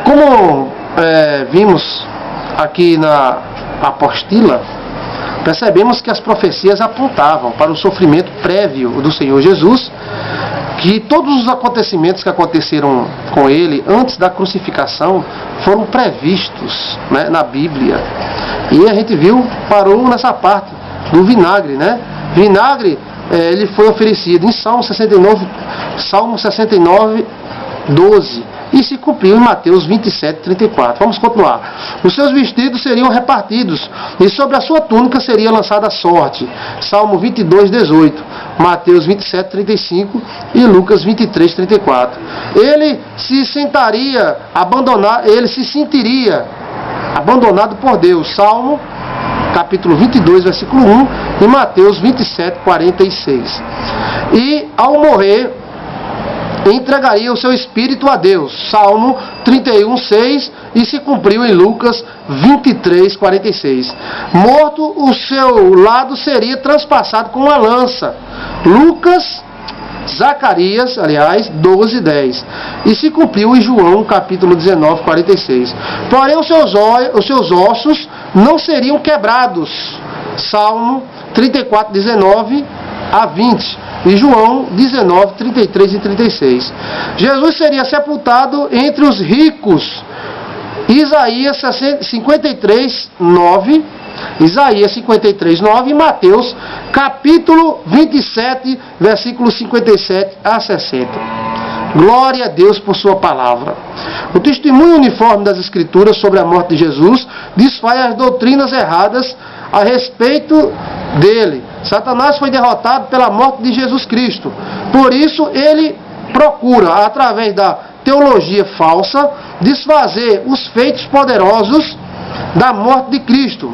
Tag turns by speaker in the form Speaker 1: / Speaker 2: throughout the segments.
Speaker 1: Como vimos aqui na apostila, percebemos que as profecias apontavam para o sofrimento prévio do Senhor Jesus, que todos os acontecimentos que aconteceram com ele antes da crucificação foram previstos, né, na Bíblia. E a gente parou nessa parte do vinagre, né? Vinagre, ele foi oferecido em Salmo 69, 12. E se cumpriu em Mateus 27, 34. Vamos continuar. Os seus vestidos seriam repartidos, e sobre a sua túnica seria lançada a sorte. Salmo 22, 18. Mateus 27, 35 e Lucas 23, 34. Ele se sentiria abandonado por Deus. Salmo capítulo 22, versículo 1 e Mateus 27, 46. E ao morrer, entregaria o seu espírito a Deus. Salmo 31, 6, e se cumpriu em Lucas 23, 46. Morto, o seu lado seria transpassado com uma lança. Zacarias, 12, 10. E se cumpriu em João, capítulo 19, 46. Porém, os seus ossos não seriam quebrados. Salmo 34, 19 a 20. E João 19, 33 e 36. Jesus seria sepultado entre os ricos. Isaías 53, 9. Isaías 53, 9 e Mateus capítulo 27, versículos 57 a 60. Glória a Deus por sua palavra. O testemunho uniforme das Escrituras sobre a morte de Jesus desfaz as doutrinas erradas a respeito dele. Satanás foi derrotado pela morte de Jesus Cristo. Por isso ele procura, através da teologia falsa, desfazer os feitos poderosos da morte de Cristo.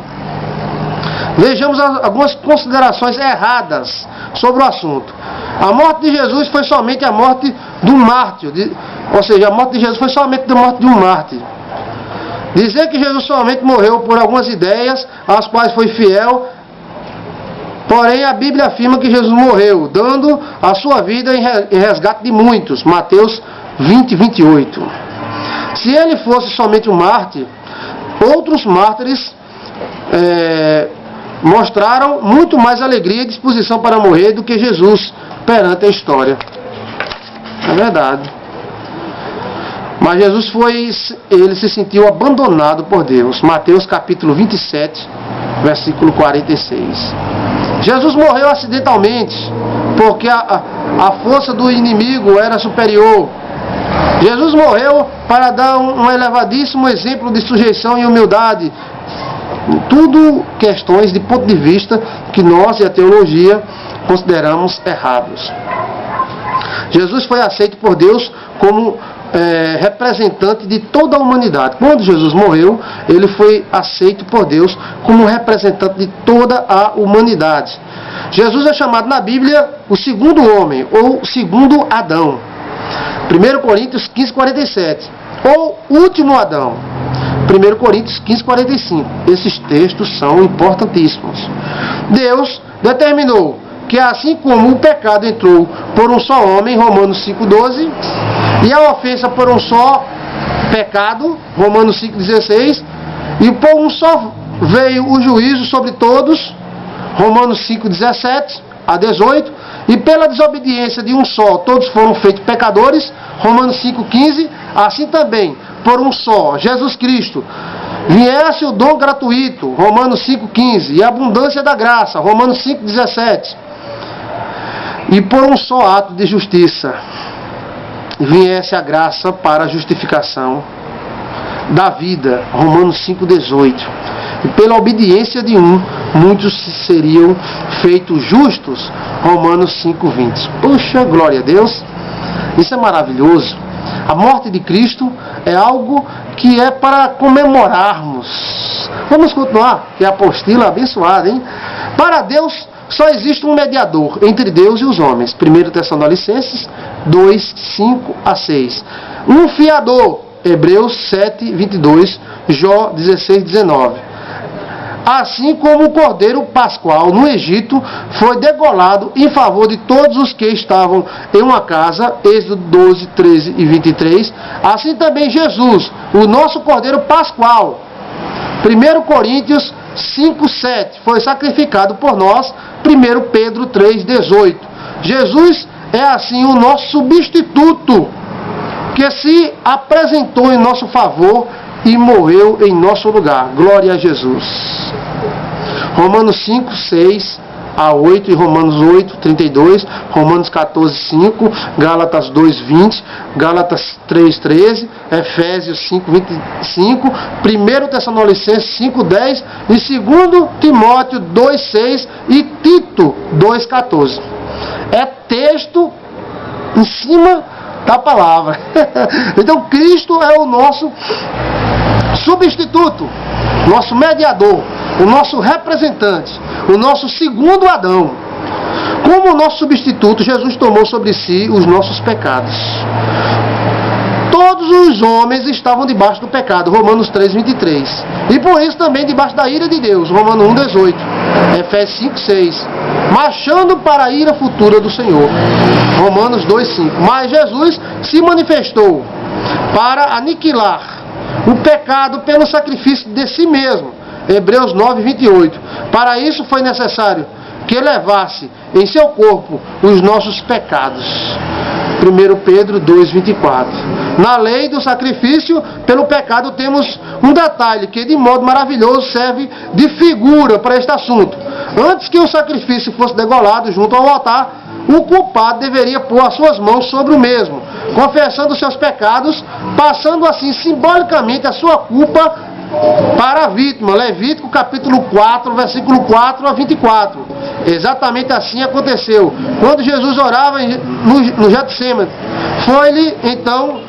Speaker 1: Vejamos algumas considerações erradas sobre o assunto. A morte de Jesus foi somente a morte do mártir, ou seja, a morte de Jesus foi somente a morte de um mártir. Dizer que Jesus somente morreu por algumas ideias às quais foi fiel, porém a Bíblia afirma que Jesus morreu, dando a sua vida em resgate de muitos. Mateus 20, 28. Se ele fosse somente um mártir, outros mártires mostraram muito mais alegria e disposição para morrer do que Jesus perante a história. É verdade. Mas Jesus ele se sentiu abandonado por Deus. Mateus capítulo 27, versículo 46. Jesus morreu acidentalmente, porque a força do inimigo era superior. Jesus morreu para dar um elevadíssimo exemplo de sujeição e humildade. Tudo questões de ponto de vista que nós e a teologia consideramos errados. Jesus foi aceito por Deus como representante de toda a humanidade. Quando Jesus morreu, ele foi aceito por Deus como representante de toda a humanidade. Jesus é chamado na Bíblia o segundo homem, ou segundo Adão. 1 Coríntios 15, 47. Ou último Adão. 1 Coríntios 15, 45. Esses textos são importantíssimos. Deus determinou que assim como o pecado entrou por um só homem, Romanos 5, 12, e a ofensa por um só pecado, Romanos 5, 16, e por um só veio o juízo sobre todos, Romanos 5, 17 a 18, e pela desobediência de um só, todos foram feitos pecadores, Romanos 5, 15, assim também, por um só, Jesus Cristo, viesse o dom gratuito, Romanos 5, 15, e a abundância da graça, Romanos 5, 17, e por um só ato de justiça, viesse a graça para a justificação da vida, Romanos 5, 18. E pela obediência de um, muitos seriam feitos justos, Romanos 5, 20. Puxa, glória a Deus! Isso é maravilhoso. A morte de Cristo é algo que é para comemorarmos. Vamos continuar, que é a apostila abençoada, hein? Para Deus só existe um mediador entre Deus e os homens. 1 Tessalonicenses 2, 5 a 6. Um fiador. Hebreus 7, 22. Jó 16, 19. assim como o cordeiro pascual no Egito foi degolado em favor de todos os que estavam em uma casa, Êxodo 12, 13 e 23, assim também Jesus, o nosso cordeiro pascual, 1 Coríntios 5, 7, foi sacrificado por nós, 1 Pedro 3, 18. Jesus é assim o nosso substituto, que se apresentou em nosso favor e morreu em nosso lugar. Glória a Jesus. Romanos 5, 6 a 8 e Romanos 8, 32, Romanos 14, 5, Gálatas 2, 20, Gálatas 3, 13, Efésios 5, 25, 1 Tessalonicenses 5, 10 e 2 Timóteo 2, 6 e Tito 2, 14. É texto em cima da palavra. Então Cristo é o nosso substituto, nosso mediador, o nosso representante, o nosso segundo Adão. Como nosso substituto, Jesus tomou sobre si os nossos pecados. Todos os homens estavam debaixo do pecado, Romanos 3, 23. E por isso também debaixo da ira de Deus, Romanos 1, 18. Efésios 5, 6. Marchando para a ira futura do Senhor, Romanos 2, 5. Mas Jesus se manifestou para aniquilar o pecado pelo sacrifício de si mesmo, Hebreus 9, 28. Para isso foi necessário que levasse em seu corpo os nossos pecados, 1 Pedro 2, 24. Na lei do sacrifício pelo pecado temos um detalhe que de modo maravilhoso serve de figura para este assunto. Antes que o sacrifício fosse degolado junto ao altar, o culpado deveria pôr as suas mãos sobre o mesmo, confessando os seus pecados, passando assim simbolicamente a sua culpa para a vítima. Levítico capítulo 4, versículo 4 a 24. Exatamente assim aconteceu. Quando Jesus orava no Getsemane, foi-lhe então